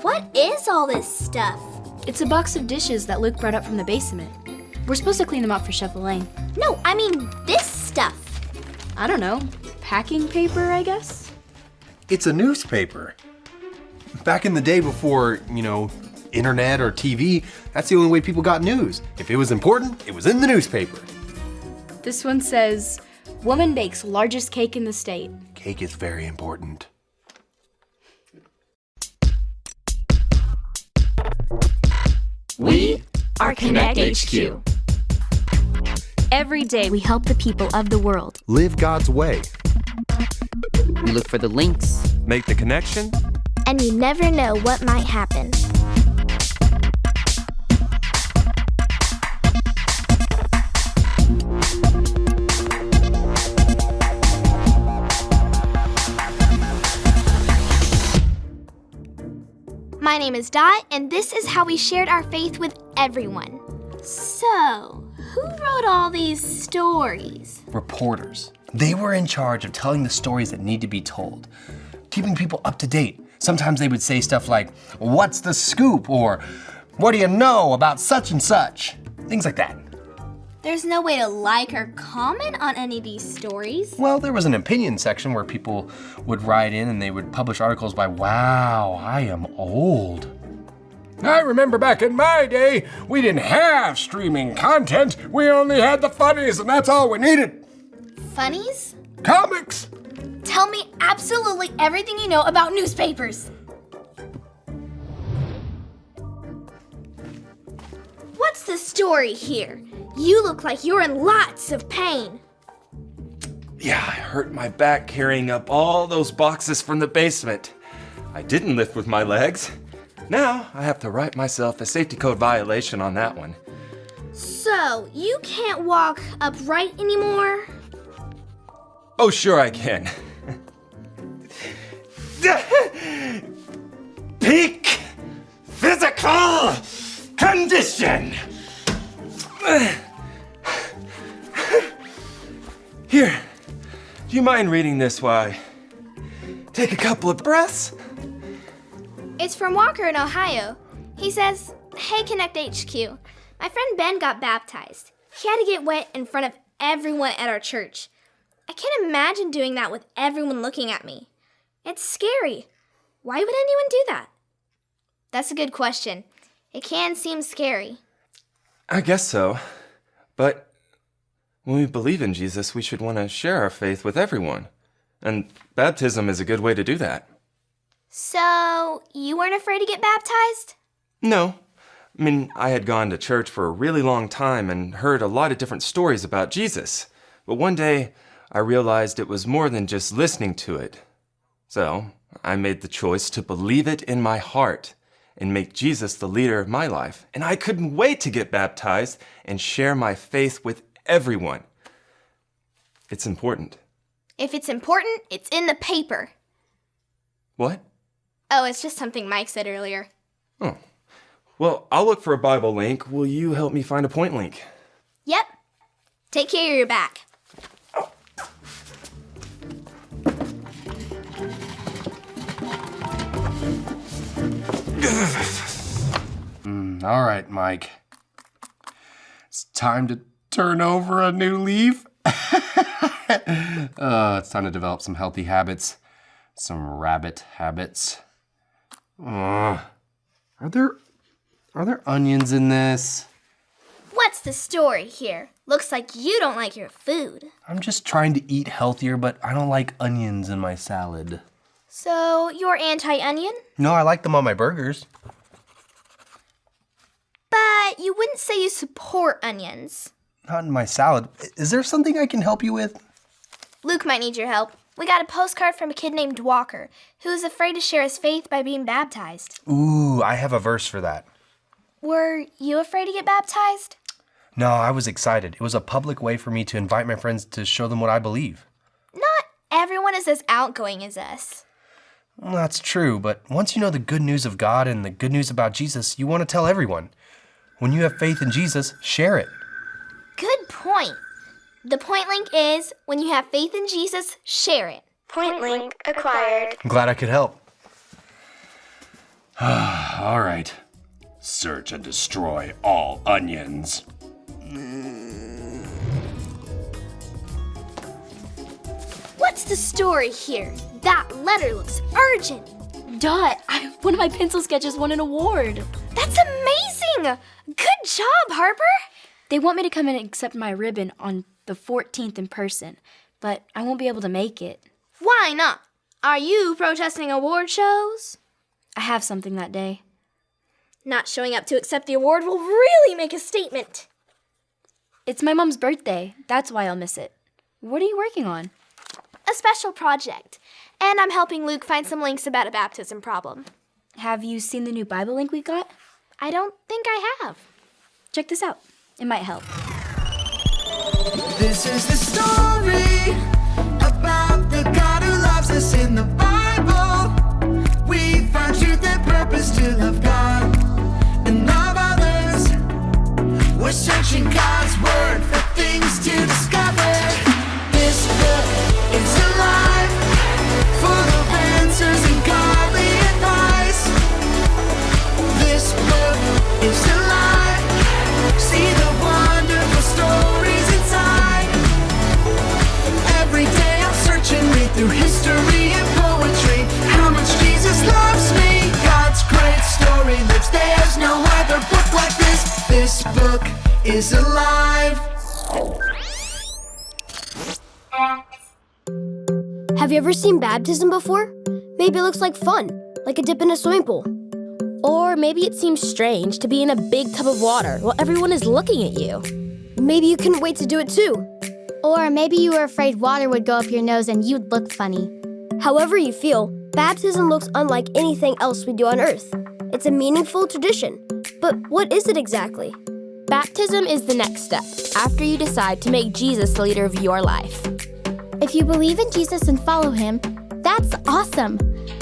What is all this stuff? It's a box of dishes that Luke brought up from the basement. We're supposed to clean them up for Chef Elaine. No, I mean this stuff. I don't know. Packing paper, I guess? It's a newspaper. Back in the day before, internet or TV, that's the only way people got news. If it was important, it was in the newspaper. This one says, woman bakes largest cake in the state. Cake is very important. We are Konnect HQ. Every day we help the people of the world. Live God's way. We look for the links. Make the connection. And you never know what might happen. My name is Dot, and this is how we shared our faith with everyone. So, who wrote all these stories? Reporters. They were in charge of telling the stories that need to be told, keeping people up to date. Sometimes they would say stuff like, "What's the scoop?" or "What do you know about such and such?" Things like that. There's no way to like or comment on any of these stories. Well, there was an opinion section where people would write in and they would publish articles by, "Wow, I am old." I remember back in my day, we didn't have streaming content. We only had the funnies, and that's all we needed. Funnies? Comics! Tell me absolutely everything you know about newspapers. What's the story here? You look like you're in lots of pain. Yeah, I hurt my back carrying up all those boxes from the basement. I didn't lift with my legs. Now I have to write myself a safety code violation on that one. So, you can't walk upright anymore? Oh, sure I can. Peak physical condition. Here, do you mind reading this while I take a couple of breaths? It's from Walker in Ohio. He says, "Hey, Konnect HQ. My friend Ben got baptized. He had to get wet in front of everyone at our church. I can't imagine doing that with everyone looking at me. It's scary. Why would anyone do that?" That's a good question. It can seem scary. I guess so. But when we believe in Jesus, we should want to share our faith with everyone. And baptism is a good way to do that. So, you weren't afraid to get baptized? No. I mean, I had gone to church for a really long time and heard a lot of different stories about Jesus. But one day, I realized it was more than just listening to it. So, I made the choice to believe it in my heart and make Jesus the leader of my life. And I couldn't wait to get baptized and share my faith with everyone. It's important. If it's important, it's in the paper. What? Oh, it's just something Mike said earlier. Oh. Well, I'll look for a Bible link. Will you help me find a point link? Yep. Take care of your back. All right, Mike. It's time to turn over a new leaf. It's time to develop some healthy habits. Some rabbit habits. Are there onions in this? What's the story here? Looks like you don't like your food. I'm just trying to eat healthier, but I don't like onions in my salad. So, you're anti-onion? No, I like them on my burgers. But you wouldn't say you support onions. Not in my salad. Is there something I can help you with? Luke might need your help. We got a postcard from a kid named Walker, who is afraid to share his faith by being baptized. Ooh, I have a verse for that. Were you afraid to get baptized? No, I was excited. It was a public way for me to invite my friends to show them what I believe. Not everyone is as outgoing as us. Well, that's true, but once you know the good news of God and the good news about Jesus, you want to tell everyone. When you have faith in Jesus, share it. Good point. The point link is, when you have faith in Jesus, share it. Point link acquired. I'm glad I could help. All right. Search and destroy all onions. What's the story here? That letter looks urgent. Dot, one of my pencil sketches won an award. That's amazing! Good job, Harper! They want me to come in and accept my ribbon on the 14th in person, but I won't be able to make it. Why not? Are you protesting award shows? I have something that day. Not showing up to accept the award will really make a statement. It's my mom's birthday. That's why I'll miss it. What are you working on? A special project. And I'm helping Luke find some links about a baptism problem. Have you seen the new Bible link we got? I don't think I have. Check this out. It might help. This is the story about the God who loves us in the Bible. We find truth and purpose to love God and love others. We're searching God's word for things to discover. This book is alive, full of answers and godly advice. This book is alive. See the wonderful stories inside. Every day I'm searching, read through history and poetry. How much Jesus loves me. God's great story lives. There's no other book like this. This book is alive. Have you ever seen baptism before? Maybe it looks like fun, like a dip in a swimming pool. Or maybe it seems strange to be in a big tub of water while everyone is looking at you. Maybe you couldn't wait to do it too. Or maybe you were afraid water would go up your nose and you'd look funny. However you feel, baptism looks unlike anything else we do on Earth. It's a meaningful tradition. But what is it exactly? Baptism is the next step, after you decide to make Jesus the leader of your life. If you believe in Jesus and follow him, that's awesome.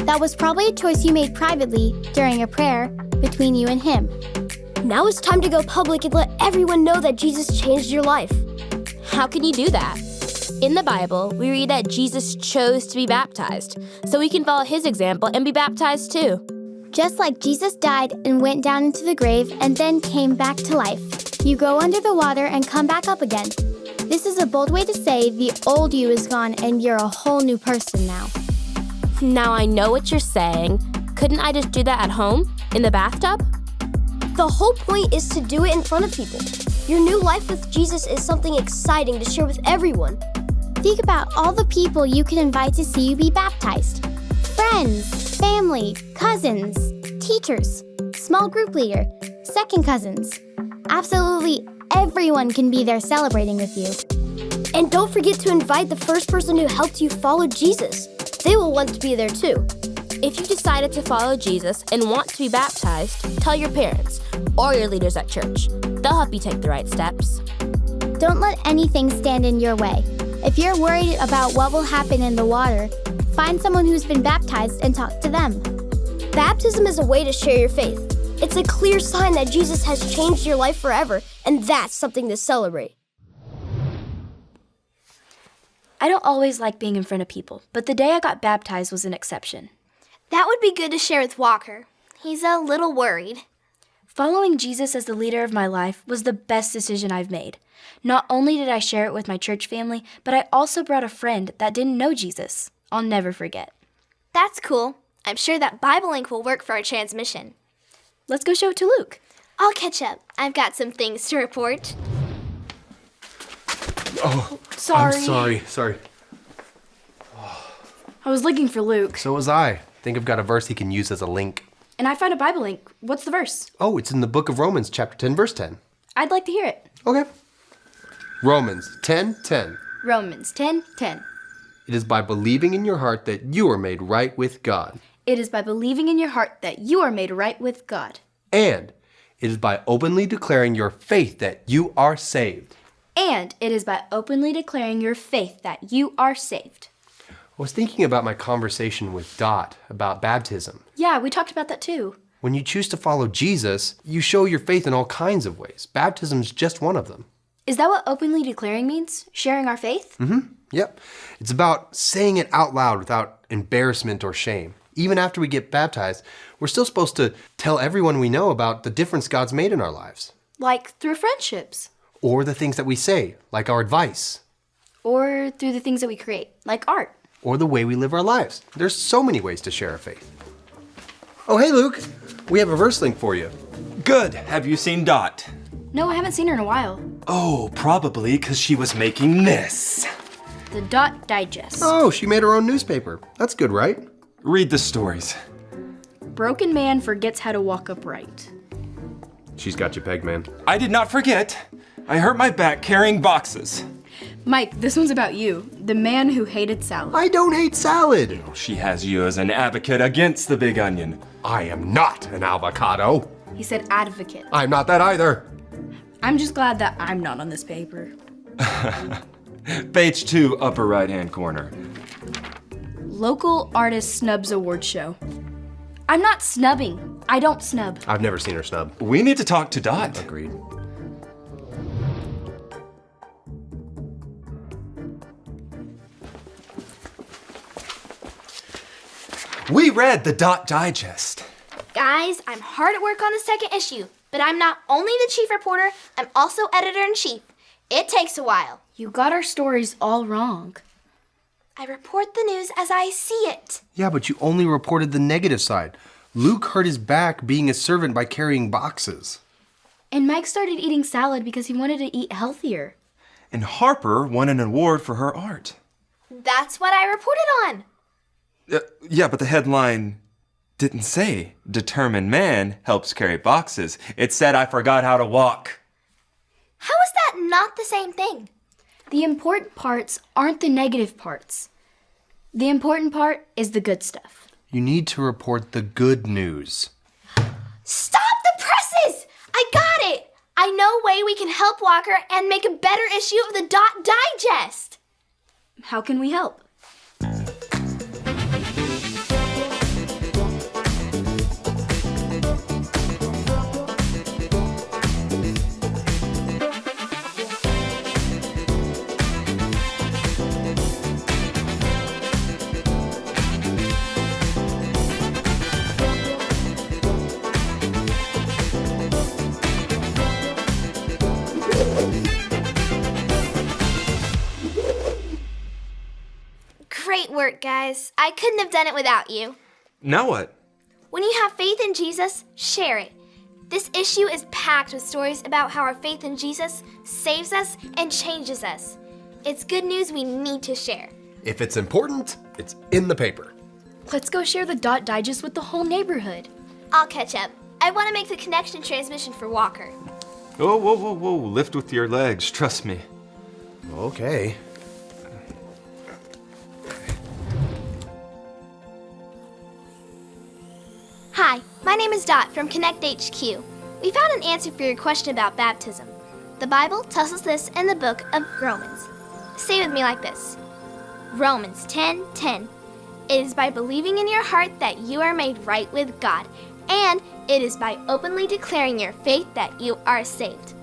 That was probably a choice you made privately during a prayer between you and him. Now it's time to go public and let everyone know that Jesus changed your life. How can you do that? In the Bible, we read that Jesus chose to be baptized, so we can follow his example and be baptized too. Just like Jesus died and went down into the grave and then came back to life, you go under the water and come back up again. This is a bold way to say the old you is gone and you're a whole new person now. Now I know what you're saying. Couldn't I just do that at home, in the bathtub? The whole point is to do it in front of people. Your new life with Jesus is something exciting to share with everyone. Think about all the people you can invite to see you be baptized. Friends, family, cousins, teachers, small group leader, second cousins. Absolutely everyone can be there celebrating with you. And don't forget to invite the first person who helped you follow Jesus. They will want to be there too. If you decided to follow Jesus and want to be baptized, tell your parents or your leaders at church. They'll help you take the right steps. Don't let anything stand in your way. If you're worried about what will happen in the water, find someone who's been baptized and talk to them. Baptism is a way to share your faith. It's a clear sign that Jesus has changed your life forever, and that's something to celebrate. I don't always like being in front of people, but the day I got baptized was an exception. That would be good to share with Walker. He's a little worried. Following Jesus as the leader of my life was the best decision I've made. Not only did I share it with my church family, but I also brought a friend that didn't know Jesus. I'll never forget. That's cool. I'm sure that Bible link will work for our transmission. Let's go show it to Luke. I'll catch up. I've got some things to report. Oh, Sorry. I'm sorry. I was looking for Luke. So was I. Think I've got a verse he can use as a link. And I found a Bible link. What's the verse? Oh, it's in the book of Romans, chapter 10, verse 10. I'd like to hear it. Okay. Romans 10:10. Romans 10:10. It is by believing in your heart that you are made right with God. It is by believing in your heart that you are made right with God. And it is by openly declaring your faith that you are saved. And it is by openly declaring your faith that you are saved. I was thinking about my conversation with Dot about baptism. Yeah, we talked about that too. When you choose to follow Jesus, you show your faith in all kinds of ways. Baptism's just one of them. Is that what openly declaring means? Sharing our faith? Yep. It's about saying it out loud without embarrassment or shame. even after we get baptized, we're still supposed to tell everyone we know about the difference God's made in our lives. Like through friendships. Or the things that we say, like our advice. Or through the things that we create, like art. Or the way we live our lives. There's so many ways to share our faith. Oh, hey, Luke. We have a verse link for you. Good. Have you seen Dot? No, I haven't seen her in a while. Oh, probably because she was making this. The Dot Digest. Oh, she made her own newspaper. That's good, right? Read the stories. Broken man forgets how to walk upright. She's got you pegged, man. I did not forget. I hurt my back carrying boxes. Mike, this one's about you. The man who hated salad. I don't hate salad. She has you as an advocate against the big onion. I am not an avocado. He said advocate. I'm not that either. I'm just glad that I'm not on this paper. Page 2, upper right-hand corner. Local Artist Snubs Award Show. I'm not snubbing. I don't snub. I've never seen her snub. We need to talk to Dot. Agreed. We read the Dot Digest. Guys, I'm hard at work on the second issue, but I'm not only the chief reporter, I'm also editor-in-chief. It takes a while. You got our stories all wrong. I report the news as I see it. Yeah, but you only reported the negative side. Luke hurt his back being a servant by carrying boxes. And Mike started eating salad because he wanted to eat healthier. And Harper won an award for her art. That's what I reported on. Yeah, but the headline didn't say determined man helps carry boxes. It said I forgot how to walk. How is that not the same thing? The important parts aren't the negative parts. The important part is the good stuff. You need to report the good news. Stop the presses! I got it! I know a way we can help Walker and make a better issue of the Dot Digest. How can we help? Great work, guys. I couldn't have done it without you. Now what? When you have faith in Jesus, share it. This issue is packed with stories about how our faith in Jesus saves us and changes us. It's good news we need to share. If it's important, it's in the paper. Let's go share the Dot Digest with the whole neighborhood. I'll catch up. I want to make the connection transmission for Walker. Oh, whoa, whoa, whoa. Lift with your legs. Trust me. Okay. Hi, my name is Dot from Konnect HQ. We found an answer for your question about baptism. The Bible tells us this in the book of Romans. Say with me like this. Romans 10:10. It is by believing in your heart that you are made right with God, and it is by openly declaring your faith that you are saved.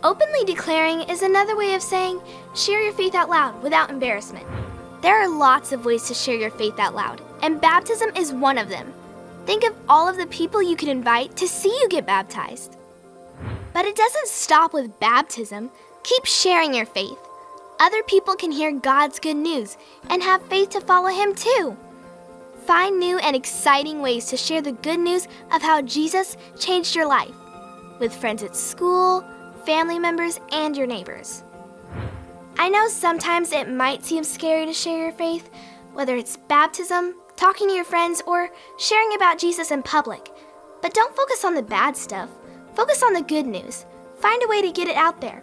Openly declaring is another way of saying share your faith out loud without embarrassment. There are lots of ways to share your faith out loud, and baptism is one of them. Think of all of the people you could invite to see you get baptized. But it doesn't stop with baptism. Keep sharing your faith. Other people can hear God's good news and have faith to follow Him too. Find new and exciting ways to share the good news of how Jesus changed your life with friends at school, family members, and your neighbors. I know sometimes it might seem scary to share your faith, whether it's baptism, talking to your friends, or sharing about Jesus in public. But don't focus on the bad stuff. Focus on the good news. Find a way to get it out there.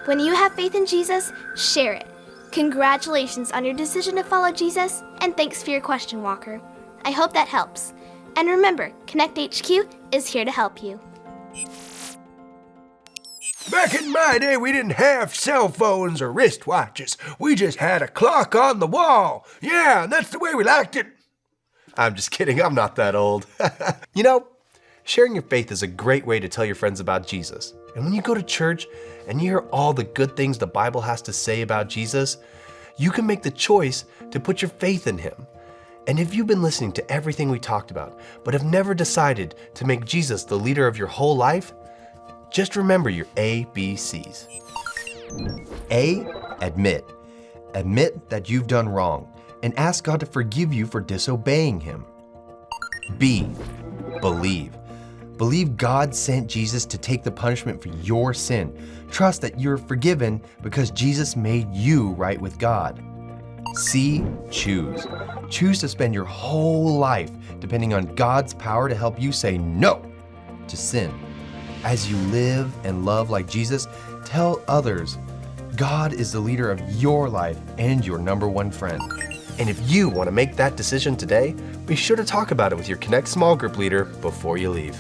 When you have faith in Jesus, share it. Congratulations on your decision to follow Jesus, and thanks for your question, Walker. I hope that helps. And remember, Konnect HQ is here to help you. Back in my day, we didn't have cell phones or wristwatches. We just had a clock on the wall. Yeah, and that's the way we liked it. I'm just kidding, I'm not that old. You know, sharing your faith is a great way to tell your friends about Jesus. And when you go to church and you hear all the good things the Bible has to say about Jesus, you can make the choice to put your faith in Him. And if you've been listening to everything we talked about, but have never decided to make Jesus the leader of your whole life, just remember your ABCs. A, admit. Admit that you've done wrong and ask God to forgive you for disobeying Him. B, believe. Believe God sent Jesus to take the punishment for your sin. Trust that you're forgiven because Jesus made you right with God. C, choose. Choose to spend your whole life depending on God's power to help you say no to sin. As you live and love like Jesus, tell others God is the leader of your life and your number one friend. And if you want to make that decision today, be sure to talk about it with your Konnect small group leader before you leave.